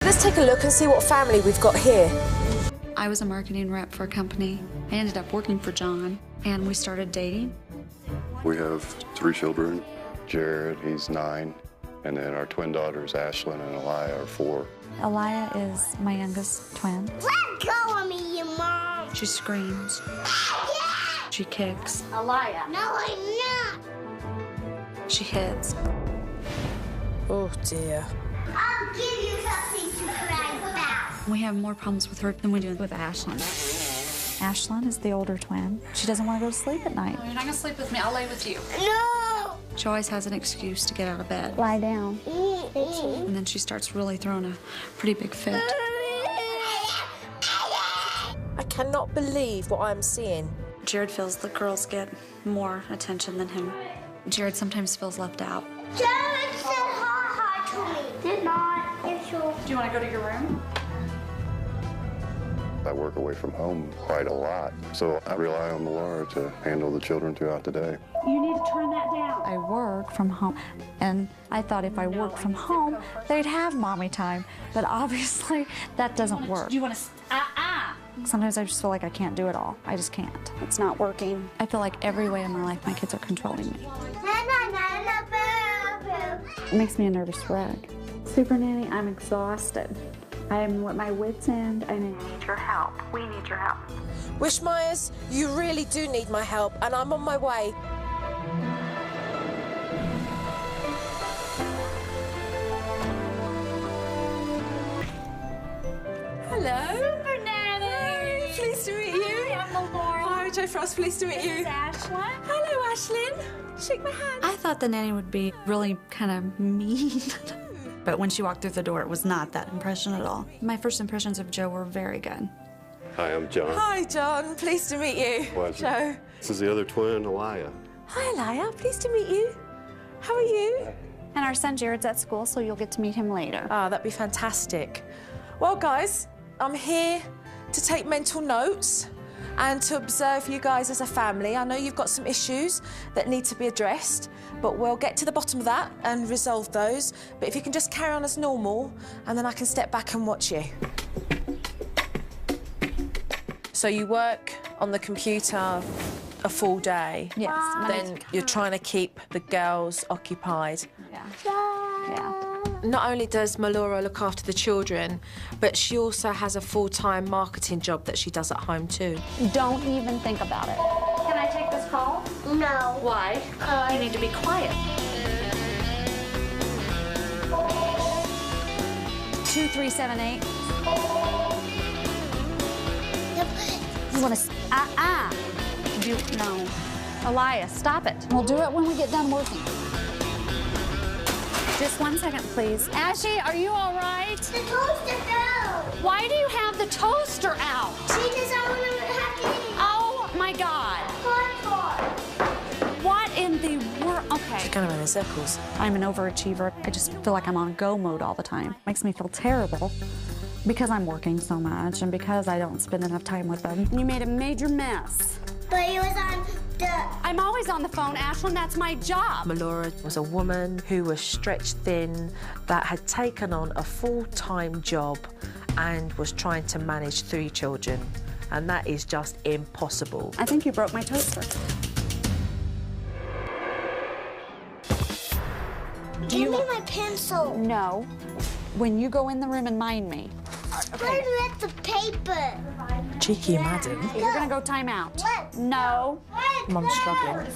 Let's take a look and see what family we've got here. I was a marketing rep for a company. I ended up working for John, and we started dating. We have 3 children. Jared, he's 9, and then our twin daughters, Ashlyn and Elia, are 4. Elia is my youngest twin. Let go of me, you mom. She screams. Yeah. She kicks. Elia. No, I'm not. She hits. Oh dear. I'll give you something to cry about. We have more problems with her than we do with Ashlyn. Ashlyn is the older twin. She doesn't want to go to sleep at night. No, you're not gonna sleep with me. I'll lay with you. No. She always has an excuse to get out of bed. Lie down. And then she starts really throwing a pretty big fit. I cannot believe what I'm seeing. Jared feels the girls get more attention than him. Jared sometimes feels left out. Jared said hi to me. Did not. It's sure. Do you want to go to your room? I work away from home quite a lot, so I rely on Laura to handle the children throughout the day. You need to turn that down. I work from home, and I thought if I worked from home, they'd have mommy time, but obviously that doesn't work. Do you want to? Sometimes I just feel like I can't do it all. I just can't. It's not working. I feel like every way in my life my kids are controlling me. It makes me a nervous wreck. Supernanny, I'm exhausted. I'm at my wit's end, and I need your help. We need your help. Wishmeyers, you really do need my help, and I'm on my way. Hello. Supernanny. Pleased to meet you. Hi, I'm Laura. Hi, Joe Frost. Pleased to meet you. Ashlyn. Hello, Ashlyn. Shake my hand. I thought the nanny would be really kind of mean. But when she walked through the door, it was not that impression at all. My first impressions of Joe were very good. Hi, I'm John. Hi, John. Pleased to meet you. Pleasure. Joe. This is the other twin, Elia. Hi, Elia. Pleased to meet you. How are you? And our son Jared's at school, so you'll get to meet him later. Ah, that'd be fantastic. Well, guys, I'm here to take mental notes and to observe you guys as a family. I know you've got some issues that need to be addressed, but we'll get to the bottom of that and resolve those. But if you can just carry on as normal, and then I can step back and watch you. So you work on the computer a full day. Yes. Then you're trying to keep the girls occupied. Yeah. Yeah. Not only does Malora look after the children, but she also has a full-time marketing job that she does at home too. Don't even think about it. Can I take this call? No. Why? You need to be quiet. 2378. You want to? No. Elia, stop it. We'll do it when we get done working. Just 1 second, please. Ashley, are you all right? The toaster fell. Why do you have the toaster out? Because I want to have to eat Oh my God. What in the world? Okay. She's going around in circles. I'm an overachiever. I just feel like I'm on go mode all the time. Makes me feel terrible because I'm working so much and because I don't spend enough time with them. You made a major mess. But it was on the... I'm always on the phone, Ashlyn. That's my job. Malora was a woman who was stretched thin, that had taken on a full-time job and was trying to manage 3 children. And that is just impossible. I think you broke my toaster. Give me my pencil. No. When you go in the room and mind me. Where's the paper? Cheeky madam. You're gonna go time out. What? No. Mum's struggling.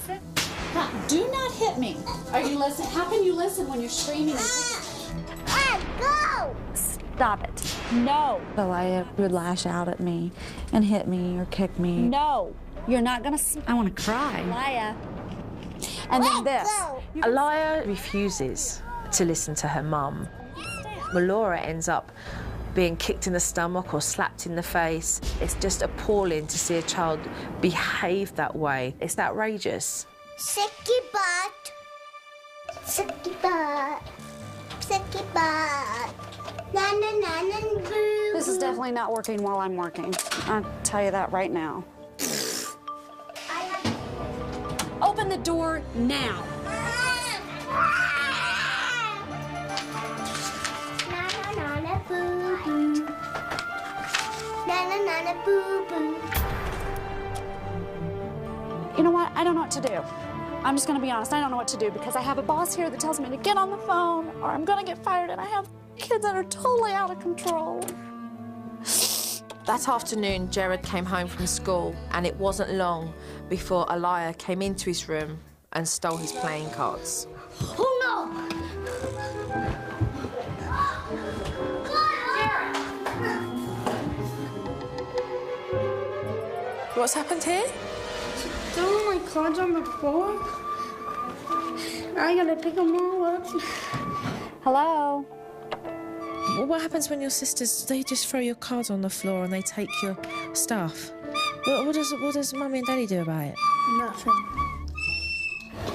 Do not hit me. Are you listening? How can you listen when you're screaming? Go! Stop it. No. Elia would lash out at me and hit me or kick me. No. You're not gonna. I want to cry. Elia. And then this. Elia refuses to listen to her mum. Malora ends up being kicked in the stomach or slapped in the face. It's just appalling to see a child behave that way. It's outrageous. Sicky butt. Sicky butt. Sicky butt. Na na na na boo. This is definitely not working while I'm working. I'll tell you that right now. Open the door now. Na na na na boo. na boo boo. You know what? I don't know what to do. I'm just gonna be honest, I don't know what to do because I have a boss here that tells me to get on the phone or I'm gonna get fired, and I have kids that are totally out of control. That afternoon, Jared came home from school, and it wasn't long before a liar came into his room and stole his playing cards. Oh no! What's happened here? Throwing my cards on the floor. I gotta pick them all up. Hello? Well, what happens when your sisters, they just throw your cards on the floor and they take your stuff? What does Mummy and Daddy do about it? Nothing.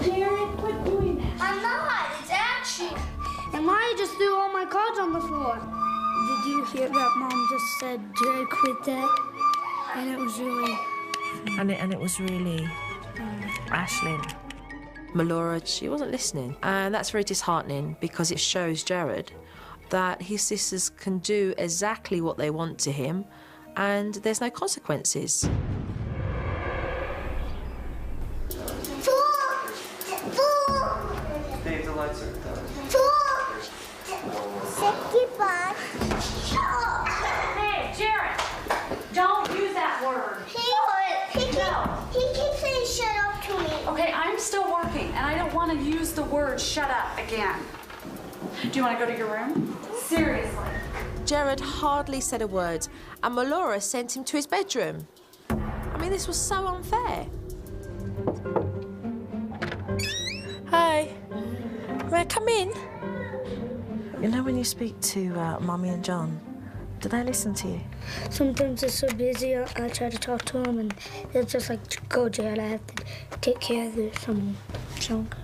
Jared, quit doing that. I'm not. It's action. And Maya just threw all my cards on the floor. Did you hear that Mom just said, Jared, quit that? And it was really... And it was really Ashlyn. Melora, she wasn't listening. And that's very disheartening because it shows Jared that his sisters can do exactly what they want to him and there's no consequences. Dave, the lights are Hey, Jared, don't use that word. He keeps saying shut up to me. Okay, I'm still working, and I don't want to use the word shut up again. Do you want to go to your room? Seriously. Jared hardly said a word and Melora sent him to his bedroom. I mean, this was so unfair. Hi. May I come in? You know when you speak to Mummy and John, do they listen to you? Sometimes they're so busy, I try to talk to them, and they're just like, go, Jared, I have to take care of some junk.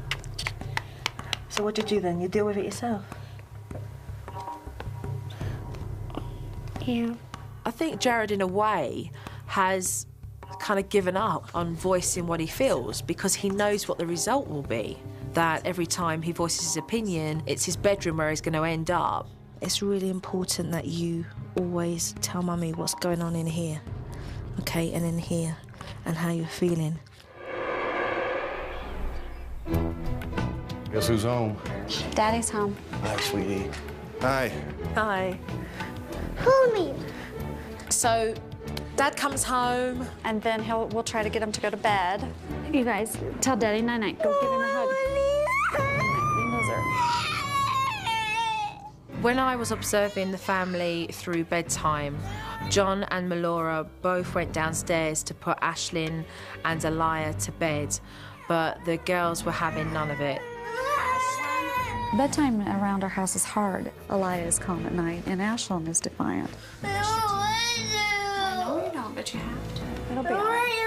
So what do you do then? You deal with it yourself? Yeah. I think Jared, in a way, has kind of given up on voicing what he feels because he knows what the result will be. That every time he voices his opinion, it's his bedroom where he's going to end up. It's really important that you always tell Mummy what's going on in here, okay, and in here, and how you're feeling. Guess who's home? Daddy's home. Hi, sweetie. Hi. Hi. Homie. So, Dad comes home. And then we'll try to get him to go to bed. You guys, tell Daddy night-night. Go give him a hug. He knows her. When I was observing the family through bedtime, John and Melora both went downstairs to put Ashlyn and Aliyah to bed, but the girls were having none of it. Bedtime around our house is hard. Aliyah is calm at night, and Ashlyn is defiant. No, you don't, but you have to. It'll be all right.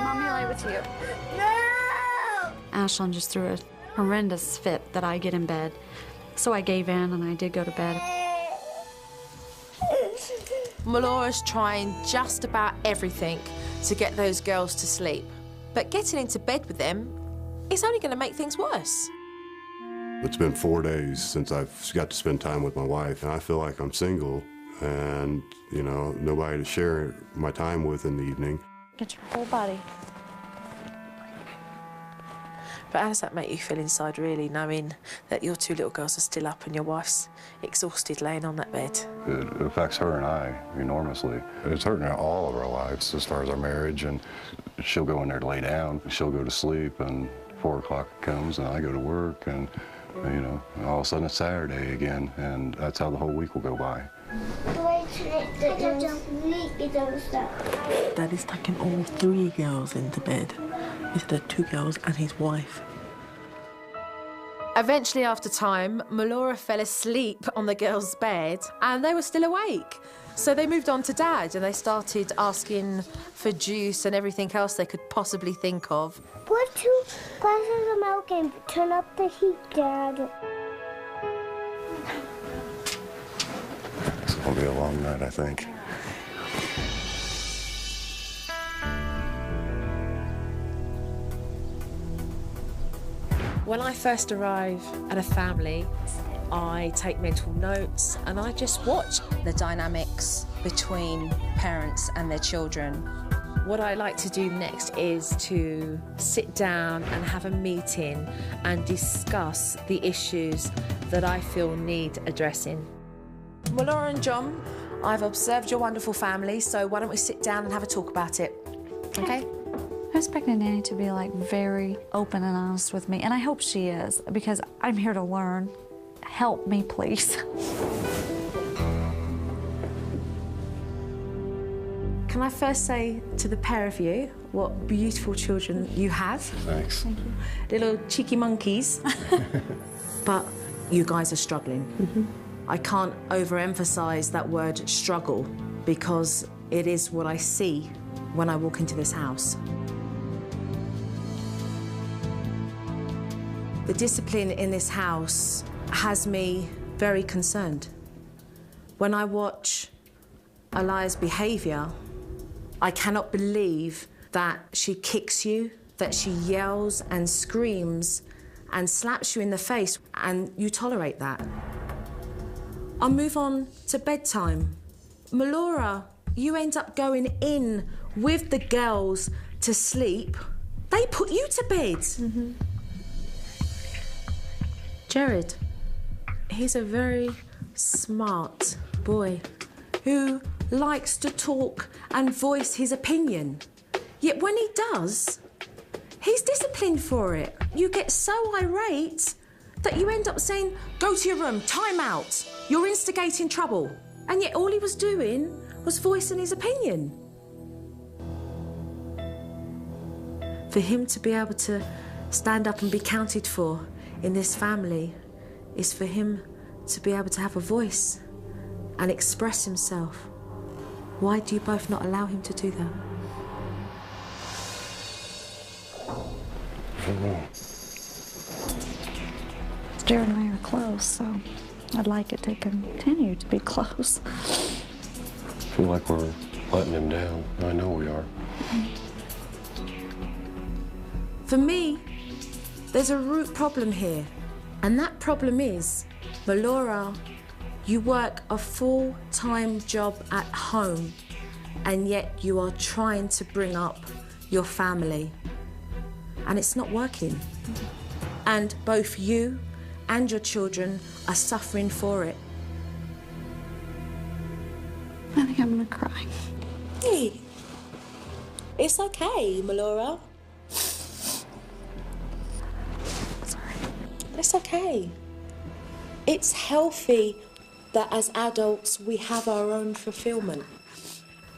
Mommy lay with you. Ashlyn just threw a horrendous fit that I get in bed. So I gave in and I did go to bed. Melora's trying just about everything to get those girls to sleep, but getting into bed with them is only going to make things worse. It's been 4 days since I've got to spend time with my wife, and I feel like I'm single and, you know, nobody to share my time with in the evening. Get your whole body. But how does that make you feel inside, really, knowing that your two little girls are still up and your wife's exhausted laying on that bed? It affects her and I enormously. It's hurting all of our lives as far as our marriage, and she'll go in there to lay down, she'll go to sleep, and 4 o'clock comes and I go to work, and you know, all of a sudden it's Saturday again, and that's how the whole week will go by. Daddy's tucking all 3 girls into bed instead of 2 girls and his wife. Eventually, after time, Melora fell asleep on the girls' bed and they were still awake. So they moved on to Dad and they started asking for juice and everything else they could possibly think of. Put 2 glasses of milk and turn up the heat, Dad. It's gonna be a long night, I think. When I first arrive at a family, I take mental notes, and I just watch the dynamics between parents and their children. What I like to do next is to sit down and have a meeting and discuss the issues that I feel need addressing. Well, Laura and John, I've observed your wonderful family, so why don't we sit down and have a talk about it, okay? I expect a nanny to be like very open and honest with me, and I hope she is, because I'm here to learn. Help me, please. Can I first say to the pair of you what beautiful children you have? Thanks. Thank you. Little cheeky monkeys. But you guys are struggling. I can't overemphasize that word struggle, because it is what I see when I walk into this house. The discipline in this house has me very concerned. When I watch Alaya's behaviour, I cannot believe that she kicks you, that she yells and screams and slaps you in the face, and you tolerate that. I'll move on to bedtime. Melora, you end up going in with the girls to sleep. They put you to bed. Jared, he's a very smart boy who likes to talk and voice his opinion. Yet when he does, he's disciplined for it. You get so irate that you end up saying, go to your room, time out, you're instigating trouble. And yet all he was doing was voicing his opinion. For him to be able to stand up and be counted for in this family is for him to be able to have a voice and express himself. Why do you both not allow him to do that? I don't know. Jared and I are close, so I'd like it to continue to be close. I feel like we're letting him down. I know we are. For me, there's a root problem here, and that problem is, Melora, you work a full-time job at home, and yet you are trying to bring up your family, and it's not working. And both you and your children are suffering for it. I think I'm gonna cry. Hey, it's okay, Melora. Sorry. It's okay. It's healthy that as adults we have our own fulfillment.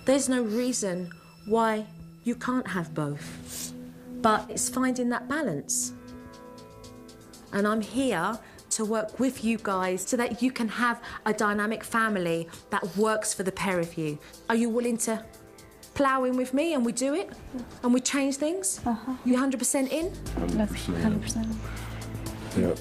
There's no reason why you can't have both, but it's finding that balance. And I'm here to work with you guys so that you can have a dynamic family that works for the pair of you. Are you willing to plough in with me and we do it? And we change things? You 100% in? 100%. Yep.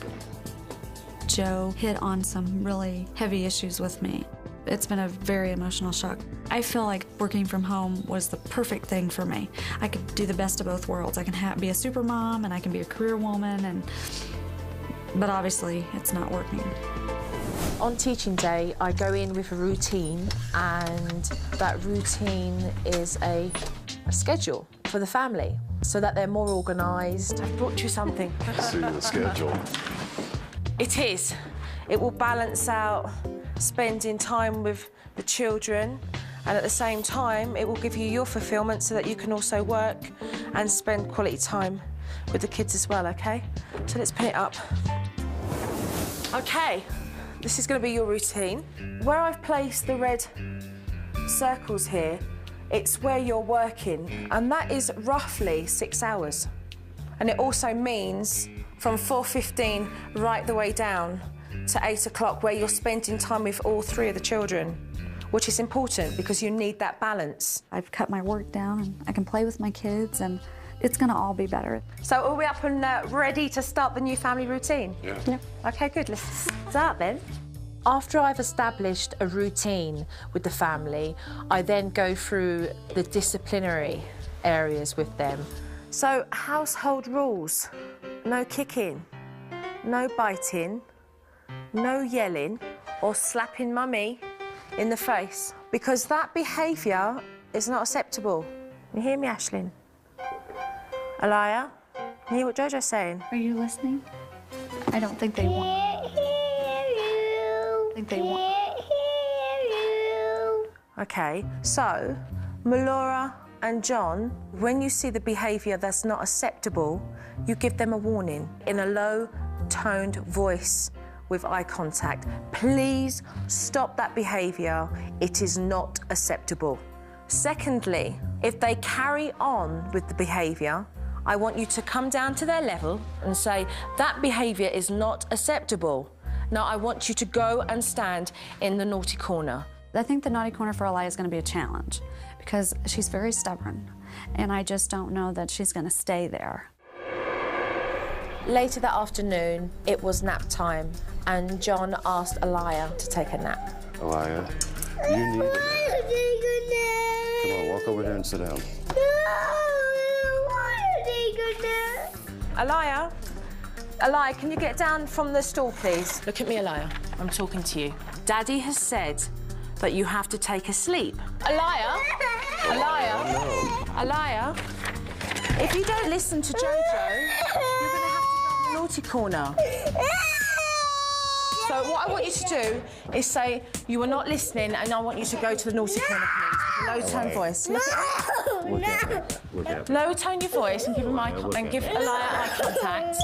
Joe hit on some really heavy issues with me. It's been a very emotional shock. I feel like working from home was the perfect thing for me. I could do the best of both worlds. I can be a super mom and I can be a career woman, but obviously it's not working. On teaching day, I go in with a routine, and that routine is a schedule for the family so that they're more organised. I've brought you something. See the schedule. It is. It will balance out spending time with the children, and at the same time, it will give you your fulfilment so that you can also work and spend quality time with the kids as well, okay? So let's put it up. Okay, this is going to be your routine. Where I've placed the red circles here, it's where you're working, and that is roughly 6 hours. And it also means from 4:15 right the way down to 8 o'clock, where you're spending time with all 3 of the children, which is important because you need that balance. I've cut my work down and I can play with my kids, and it's gonna all be better. So are we up and ready to start the new family routine? Yeah. Yeah. Okay, good, let's start then. After I've established a routine with the family, I then go through the disciplinary areas with them. So household rules, no kicking, no biting, no yelling or slapping mummy in the face, because that behaviour is not acceptable. You hear me, Ashlyn? Aliyah, you hear what Jojo's saying? Are you listening? I don't think they want. I think they want. Okay, so Melora and John, when you see the behaviour that's not acceptable, you give them a warning in a low-toned voice with eye contact. Please stop that behaviour. It is not acceptable. Secondly, if they carry on with the behaviour, I want you to come down to their level and say, that behaviour is not acceptable. Now, I want you to go and stand in the naughty corner. I think the naughty corner for Aliyah is going to be a challenge because she's very stubborn, and I just don't know that she's going to stay there. Later that afternoon, it was nap time, and John asked Aliyah to take a nap. Aliyah, you need a nap. Come on, walk over here and sit down. Aliyah, can you get down from the stool, please? Look at me, Aliyah. I'm talking to you. Daddy has said that you have to take a sleep. Aliyah, if you don't listen to Jojo, you're going to have to go in the naughty corner. So what I want you to do is say you are not listening, and I want you to go to the naughty corner, please. Low tone voice. Look at low tone your voice and give him and give Aliyah eye contact.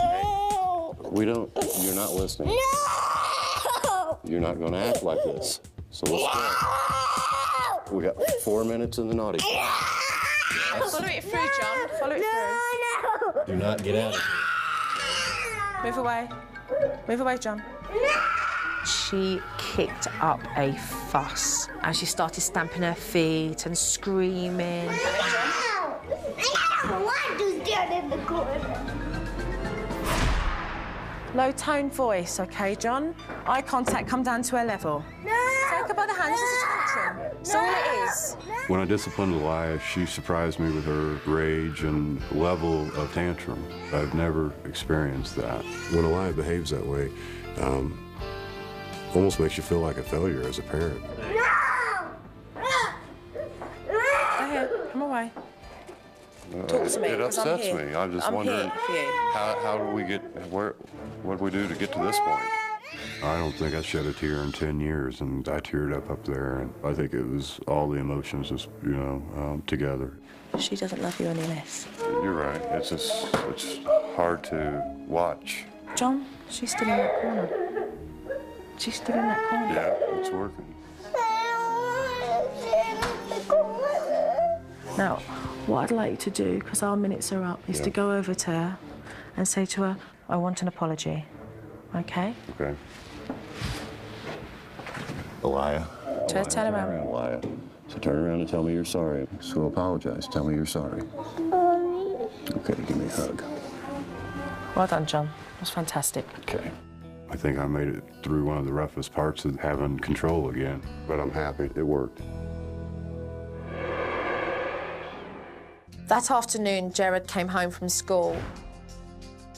You're not listening. No! You're not going to act like this. So let's go. We got 4 minutes in the naughty corner. Follow it through, John. Follow it through. Do not get out of here. Move away. Move away, John. She kicked up a fuss as she started stamping her feet and screaming. I don't want to stand in the corner. Low tone voice, okay, John? Eye contact, come down to her level. Take her by the hands, it's a tantrum. That's all it is. When I disciplined Aliyah, she surprised me with her rage and level of tantrum. I've never experienced that. When Aliyah behaves that way, almost makes you feel like a failure as a parent. Go ahead, come away. Talk to me, It upsets me. I'm just wondering, how do we get, what do we do to get to this point? I don't think I shed a tear in 10 years, and I teared up there, and I think it was all the emotions just, together. She doesn't love you any less. You're right. It's hard to watch. John, she's still in that corner. She's still in that corner. Yeah, it's working. Now, what I'd like you to do, because our minutes are up, is to go over to her and say to her, I want an apology. Okay? Okay. Aliyah. Turn around. Aliyah. So turn around and tell me you're sorry. So apologize. Tell me you're sorry. Okay, give me a hug. Well done, John. That was fantastic. Okay. I think I made it through one of the roughest parts of having control again, but I'm happy it worked. That afternoon, Jared came home from school.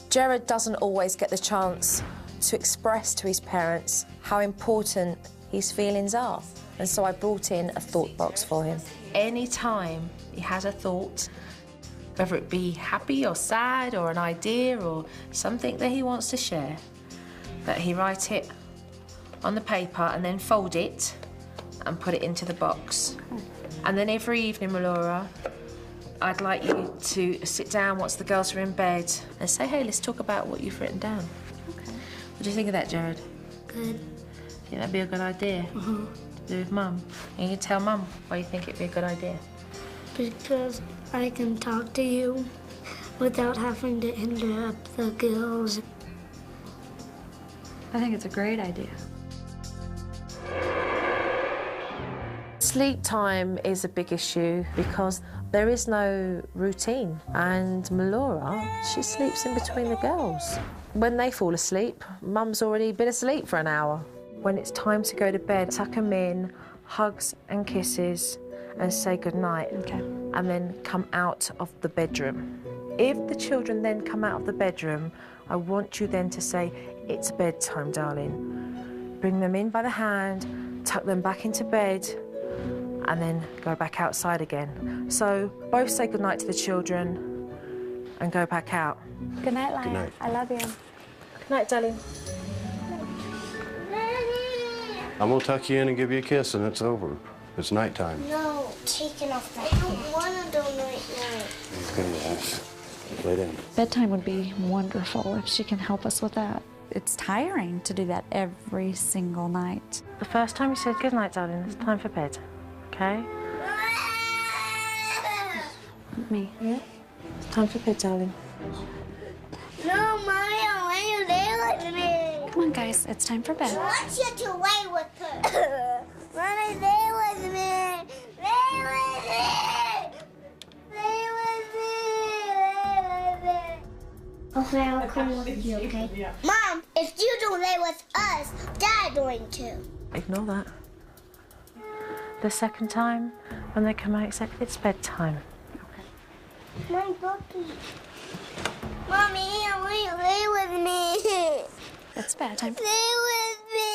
Jared doesn't always get the chance to express to his parents how important his feelings are. And so I brought in a thought box for him. Any time he has a thought, whether it be happy or sad or an idea or something that he wants to share, that he write it on the paper and then fold it and put it into the box. And then every evening, Melora, I'd like you to sit down once the girls are in bed and say, hey, let's talk about what you've written down. Okay. What do you think of that, Jared? Good. Think that'd be a good idea? To do with Mum? And you can tell Mum why you think it'd be a good idea. Because I can talk to you without having to interrupt the girls. I think it's a great idea. Sleep time is a big issue because there is no routine, and Melora, she sleeps in between the girls. When they fall asleep, Mum's already been asleep for an hour. When it's time to go to bed, tuck them in, hugs and kisses, and say goodnight. Okay. And then come out of the bedroom. If the children then come out of the bedroom, I want you then to say, it's bedtime, darling. bring them in by the hand, tuck them back into bed, and then go back outside again. So both say goodnight to the children and go back out. Good night, Lion. Good night. I love you. Good night, darling. I'm gonna tuck you in and give you a kiss, and it's over. It's nighttime. No, taking off my I don't want to do night-night. Okay, yes. Lay down. Bedtime would be wonderful if she can help us with that. It's tiring to do that every single night. The first time you said goodnight, darling, it's time for bed, okay? Me. Yeah? It's time for bed, darling. No, Mommy, I want you to lay with me. Come on, guys, it's time for bed. I want you to lay with her. Mommy, lay with me. Lay with me. Lay with me. Lay with me. Okay, I'll come with you, okay? Mom, if you don't lay with us, Dad's going to. Ignore that. The second time, when they come out, say, it's bedtime. My puppy. Mommy, I want you to lay with me. It's bedtime. Lay with me.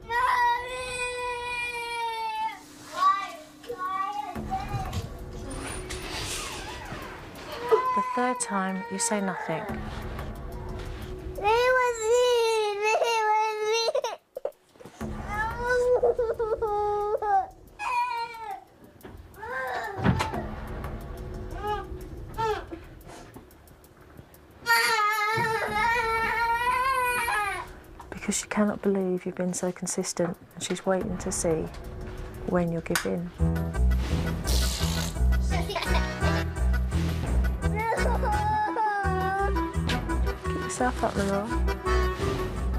Mommy. The third time, you say nothing. Lay with me. Lay with me. Because she cannot believe you've been so consistent, and she's waiting to see when you'll give in. Get yourself up, Laura.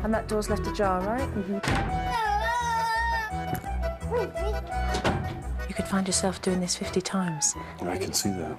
And that door's left ajar, right? You could find yourself doing this 50 times. I can see that.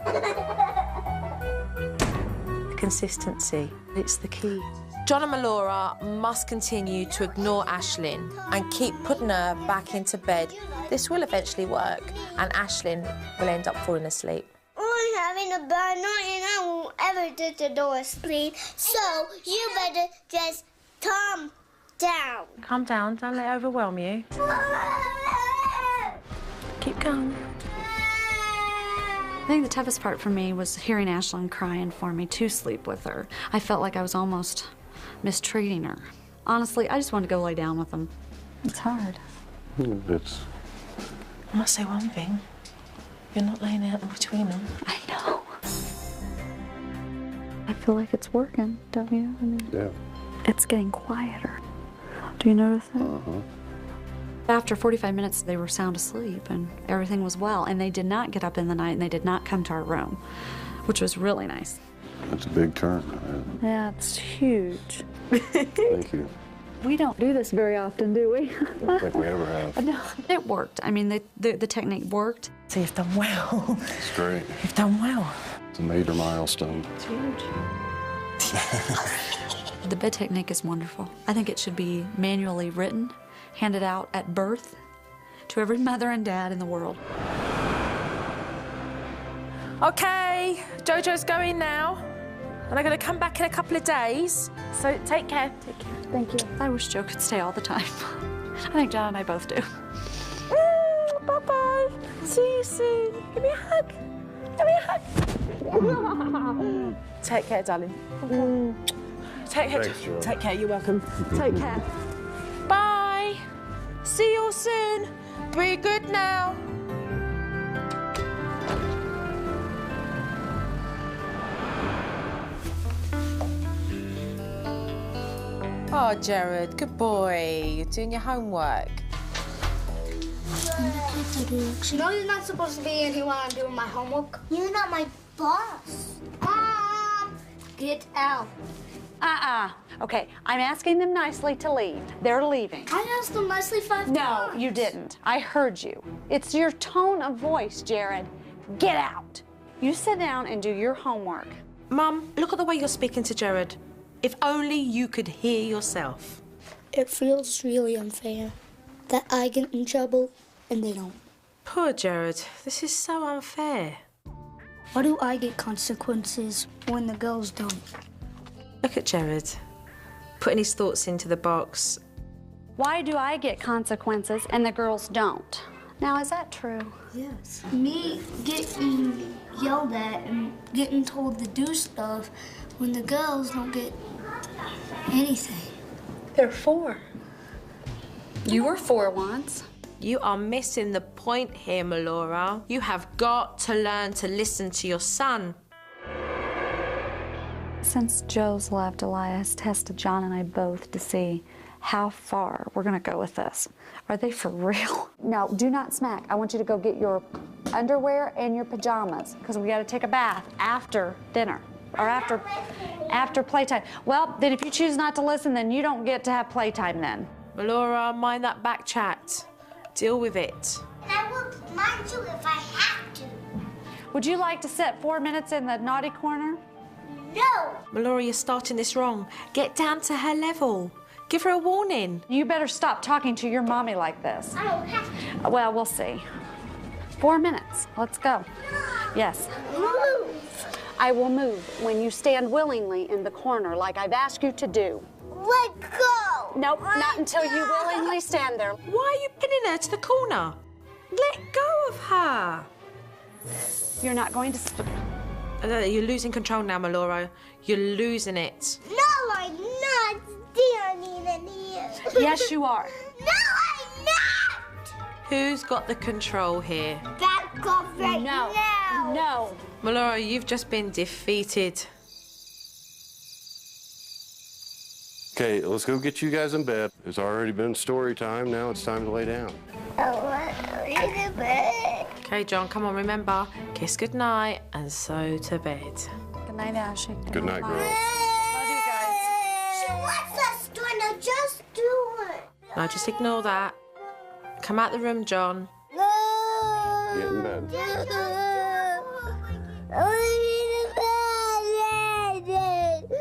Consistency, it's the key. John and Melora must continue to ignore Aislinn and keep putting her back into bed. This will eventually work, and Aislinn will end up falling asleep. I'm having a bad night and I won't ever do the door asleep. So you better just calm down. Calm down, don't let it overwhelm you. Keep going. I think the toughest part for me was hearing Aislinn crying for me to sleep with her. I felt like I was almost mistreating her. Honestly, I just wanted to go lay down with them. It's hard. It's... I must say one thing. You're not laying out in between them. I know. I feel like it's working, don't you? I mean, Yeah. it's getting quieter. Do you notice that? After 45 minutes, they were sound asleep and everything was well, and they did not get up in the night and they did not come to our room, which was really nice. That's a big turn. Yeah, it's huge. Thank you. We don't do this very often, do we? I don't think we ever have. No, it worked. I mean, the technique worked. So you've done well. It's great. You've done well. It's a major milestone. It's huge. The bed technique is wonderful. I think it should be manually written, handed out at birth to every mother and dad in the world. Okay, Jojo's going now, and I'm going to come back in a couple of days. So take care. Take care. Thank you. I wish Joe could stay all the time. I think John and I both do. Bye-bye. See you soon. Give me a hug. Give me a hug. Take care, darling. Take care. Thanks, Joe. Take care. You're welcome. Take care. Bye. See you all soon. Be good now. Oh, Jared, good boy. You're doing your homework. You know you're not supposed to be in here while I'm doing my homework. You're not my boss. Mom, get out. Okay, I'm asking them nicely to leave. They're leaving. I asked them nicely 5 times. No, you didn't. I heard you. It's your tone of voice, Jared. Get out. You sit down and do your homework. Mum, look at the way you're speaking to Jared. If only you could hear yourself. It feels really unfair that I get in trouble and they don't. Poor Jared. This is so unfair. Why do I get consequences when the girls don't? Look at Jared, putting his thoughts into the box Why do I get consequences and the girls don't? Now, is that true? Yes. Me getting yelled at and getting told to do stuff when the girls don't get anything. They're 4. You were 4 once. You are missing the point here, Melora. You have got to learn to listen to your son. Since Joe's left, Elias tested John and I both to see how far we're gonna go with this. Are they for real? No, do not smack. I want you to go get your underwear and your pajamas because we got to take a bath after dinner or after playtime. Well, then if you choose not to listen, then you don't get to have playtime then. Melora, mind that back chat. Deal with it. I will mind you if I have to. Would you like to sit 4 minutes in the naughty corner? No! Melora, you're starting this wrong. Get down to her level. Give her a warning. You better stop talking to your mommy like this. I don't have to. Well, we'll see. 4 minutes. Let's go. Yes. Move! I will move when you stand willingly in the corner like I've asked you to do. Let go! Nope, not until you willingly stand there. Why are you pinning her to the corner? Let go of her. You're not going to... You're losing control now, Melora. You're losing it. No, I'm not standing in here. Yes, you are. No, I'm not! Who's got the control here? Back off right No. now. No. Melora, you've just been defeated. Okay, let's go get you guys in bed. It's already been story time. Now it's time to lay down. I want to read a book. Okay, John, come on, remember. Kiss goodnight and so to bed. Good night, Ashley. Good night, girls. Love you guys. She wants us to now just do it. No, just ignore that. Come out the room, John. No. Get in bed.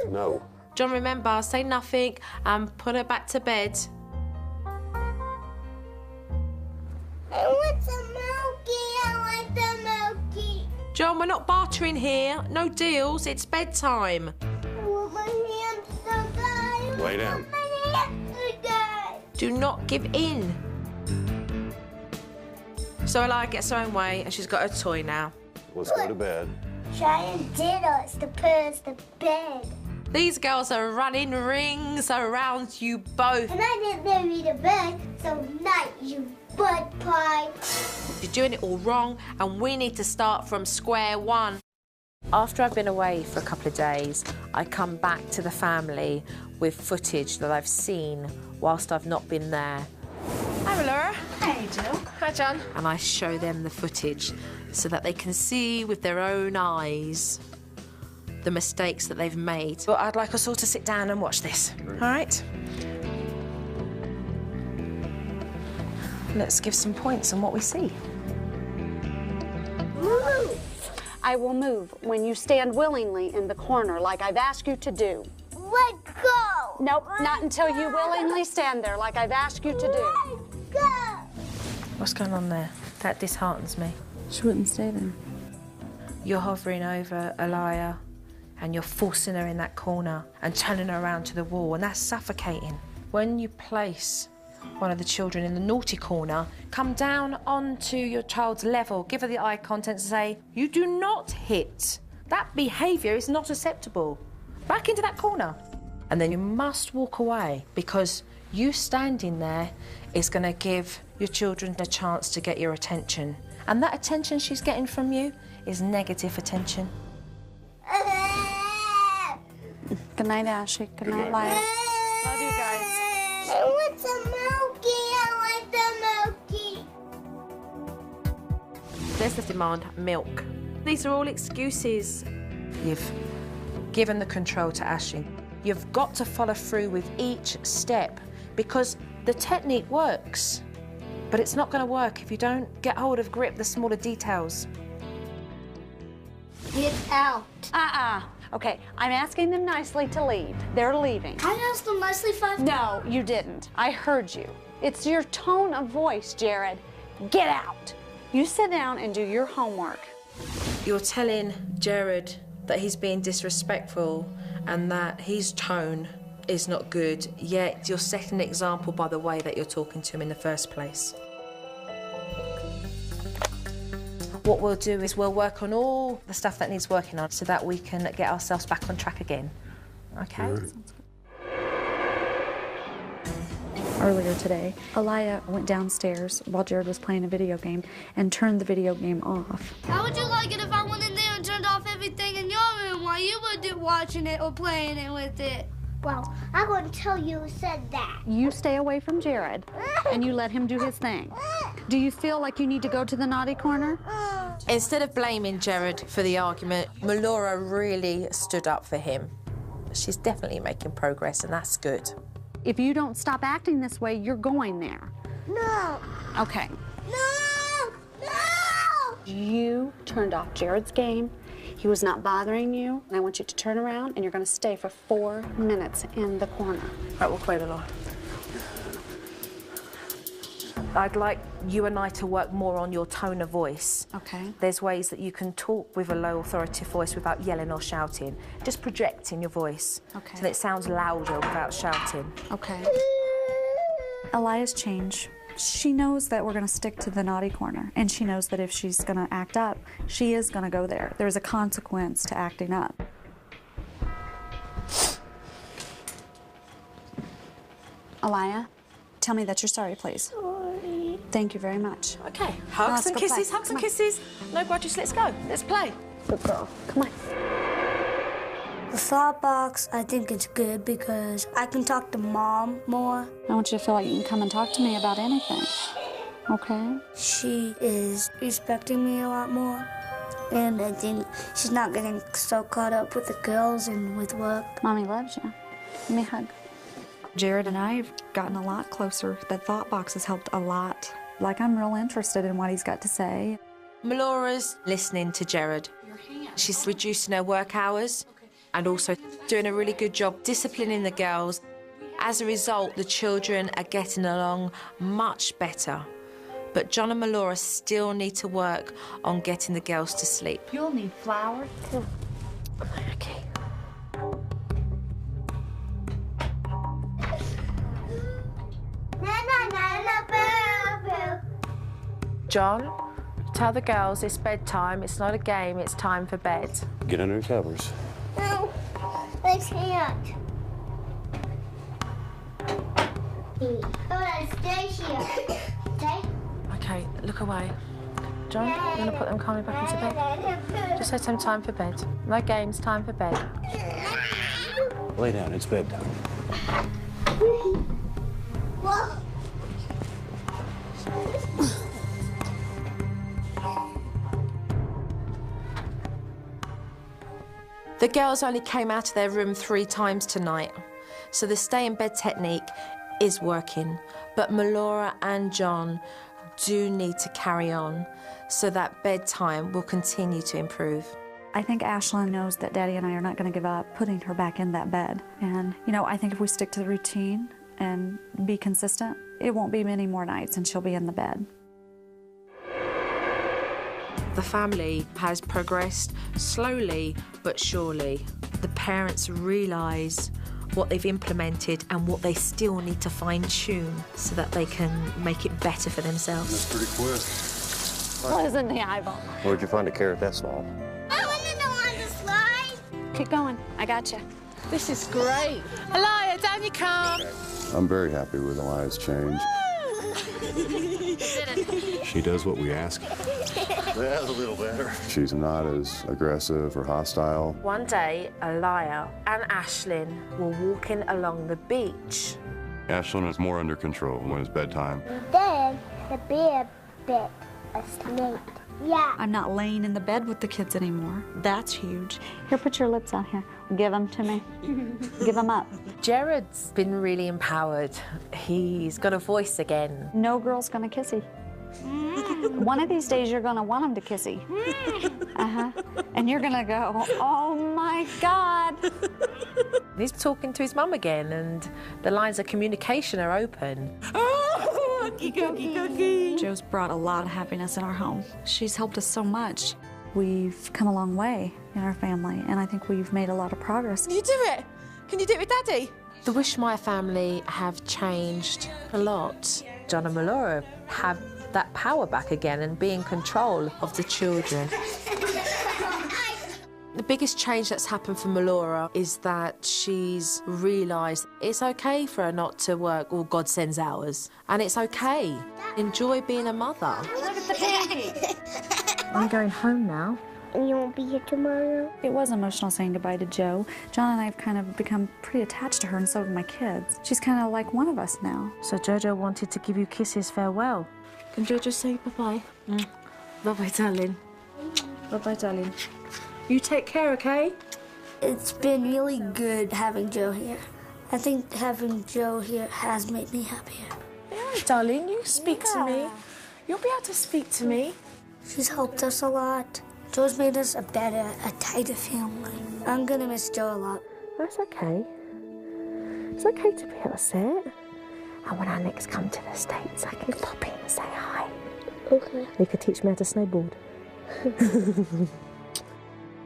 No. John, remember, say nothing and put her back to bed. I want some milky. I want the milky. John, we're not bartering here. No deals. It's bedtime. I want my hands to die. Lay down. My hands to die. Do not give in. So Ella gets her own way and she's got her toy now. Let's go to bed. Try and did us to put us to bed. These girls are running rings around you both. And I didn't read a bed, so night, you butt pie. You're doing it all wrong and we need to start from square one. After I've been away for a couple of days, I come back to the family with footage that I've seen whilst I've not been there. Hi, Melora. Hey, Jill. Hi, John. And I show them the footage so that they can see with their own eyes the mistakes that they've made. But I'd like us all to sit down and watch this, all right? Let's give some points on what we see. Move. I will move when you stand willingly in the corner like I've asked you to do. Let go. Nope, not until you willingly stand there like I've asked you to do. Let go. What's going on there? That disheartens me. She wouldn't stay there. You're hovering over Elia and you're forcing her in that corner and turning her around to the wall, and that's suffocating. When you place one of the children in the naughty corner, come down onto your child's level, give her the eye contact and say, you do not hit. That behaviour is not acceptable. Back into that corner. And then you must walk away, because you standing there is going to give your children a chance to get your attention. And that attention she's getting from you is negative attention. Good night, Ashley. Good night, Elias. Love you guys. I want some milky. I want the milky. There's the demand, milk. These are all excuses. You've given the control to Ashley. You've got to follow through with each step, because the technique works. But it's not going to work if you don't get hold of grip the smaller details. Get out. Okay, I'm asking them nicely to leave. They're leaving. I asked them nicely 5 times. No, you didn't. I heard you. It's your tone of voice, Jared. Get out. You sit down and do your homework. You're telling Jared that he's being disrespectful and that his tone is not good, yet you're setting an example by the way that you're talking to him in the first place. What we'll do is we'll work on all the stuff that needs working on so that we can get ourselves back on track again. Okay? Right. Earlier today, Aliyah went downstairs while Jared was playing a video game and turned the video game off. How would you like it if I went in there and turned off everything in your room while you were watching it or playing it with it? Well, I'm going to tell you who said that. You stay away from Jared and you let him do his thing. Do you feel like you need to go to the naughty corner? Instead of blaming Jared for the argument, Melora really stood up for him. She's definitely making progress, and that's good. If you don't stop acting this way, you're going there. No. Okay. No. No. You turned off Jared's game. He was not bothering you. And I want you to turn around, and you're going to stay for 4 minutes in the corner. Right, we'll play the line. I'd like you and I to work more on your tone of voice. Okay. There's ways that you can talk with a low authoritative voice without yelling or shouting. Just projecting your voice Okay. so that it sounds louder without shouting. Okay. Aliyah's changed. She knows that we're going to stick to the naughty corner, and she knows that if she's going to act up, she is going to go there. There's a consequence to acting up. Aliyah, tell me that you're sorry, please. Sorry. Thank you very much. Okay, hugs and let's go kisses, play. hugs and Come on. kisses. No grudges, let's go. Let's play. Good girl. Come on. The thought box, I think it's good because I can talk to Mom more. I want you to feel like you can come and talk to me about anything. Okay? She is respecting me a lot more. And I think she's not getting so caught up with the girls and with work. Mommy loves you. Give me a hug. Jared and I have gotten a lot closer. The thought box has helped a lot. Like, I'm real interested in what he's got to say. Melora's listening to Jared. She's reducing her work hours and also doing a really good job disciplining the girls. As a result, the children are getting along much better. But John and Melora still need to work on getting the girls to sleep. You'll need flour. Okay. John, tell the girls it's bedtime. It's not a game, it's time for bed. Get under the covers. No, I can't. Stay here. Stay. Okay, look away. John, you want to put them calmly back into bed? Just set them time for bed. No games, time for bed. Lay down, it's bedtime. Whoa. The girls only came out of their room 3 times tonight, so the stay in bed technique is working. But Melora and John do need to carry on so that bedtime will continue to improve. I think Ashlyn knows that Daddy and I are not going to give up putting her back in that bed. And, you know, I think if we stick to the routine and be consistent, it won't be many more nights and she'll be in the bed. The family has progressed slowly but surely. The parents realise what they've implemented and what they still need to fine-tune so that they can make it better for themselves. That's pretty quick. What is in the eyeball? Where'd you find a carrot that small? I want to know on the slide. Keep going. I got you. This is great. Aliyah, down you come. I'm very happy with Aliyah's change. She does what we ask. That's a little better. She's not as aggressive or hostile. One day, Aliyah and Ashlyn were walking along the beach. Ashlyn is more under control when it's bedtime. Then the bear bit a snake. Yeah. I'm not laying in the bed with the kids anymore. That's huge. Here, put your lips on here. Give them to me. Give them up. Jared's been really empowered. He's got a voice again. No girl's gonna kissy. One of these days you're gonna want him to kissy. And you're gonna go, oh my God. He's talking to his mum again, and the lines of communication are open. Jo's brought a lot of happiness in our home. She's helped us so much. We've come a long way in our family, and I think we've made a lot of progress. Can you do it? Can you do it with Daddy? The Wishmeyer family have changed a lot. John and Melora have that power back again and be in control of the children. The biggest change that's happened for Melora is that she's realised it's okay for her not to work all God sends hours. And it's okay. Enjoy being a mother. Look at the pancake. I'm going home now. And you won't be here tomorrow? It was emotional saying goodbye to Jo. John and I have kind of become pretty attached to her, and so have my kids. She's kind of like one of us now. So Jojo wanted to give you kisses farewell. Can Jojo say bye-bye? Bye-bye, darling. Bye-bye, darling. You take care, okay? It's been really good having Jo here. I think having Jo here has made me happier. Yeah, darling, you speak to me. You'll be able to speak to me. She's helped us a lot. Jo's made us a better, a tighter family. I'm gonna miss Jo a lot. That's okay. It's okay to be upset. And when I next come to the States, I can pop in and say hi. Okay. You could teach me how to snowboard.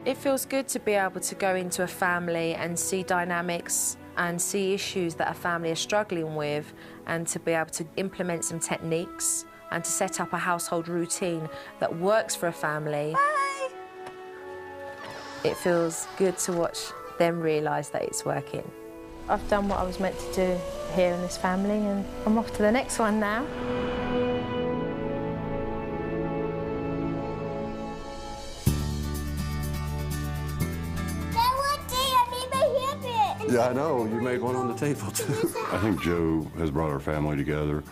It feels good to be able to go into a family and see dynamics and see issues that a family is struggling with, and to be able to implement some techniques and to set up a household routine that works for a family. Bye. It feels good to watch them realise that it's working. I've done what I was meant to do here in this family, and I'm off to the next one now. Yeah, I know. You made one on the table, too. I think Jo has brought our family together,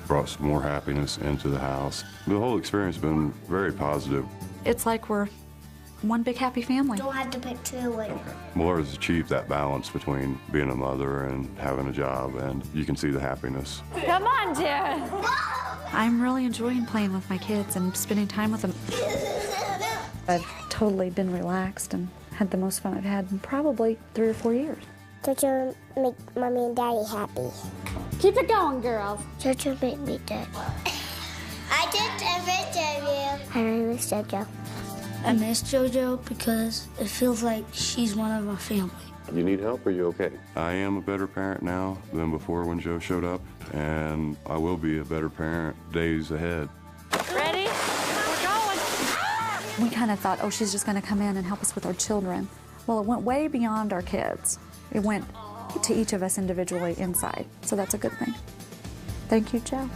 brought some more happiness into the house. The whole experience has been very positive. It's like we're one big happy family. Don't have to pick two. Melora's achieved that balance between being a mother and having a job, and you can see the happiness. Come on, Jen. I'm really enjoying playing with my kids and spending time with them. I've totally been relaxed and had the most fun I've had in probably 3 or 4 years. Jojo make Mommy and Daddy happy. Keep it going, girls. Jojo make me dead. I just miss Jojo. I really miss Jojo. I miss Jojo because it feels like she's one of our family. You need help, or are you okay? I am a better parent now than before when Jo showed up, and I will be a better parent days ahead. Ready? We're going. We kind of thought, oh, she's just going to come in and help us with our children. Well, it went way beyond our kids. It went to each of us individually inside, so that's a good thing. Thank you, Jo.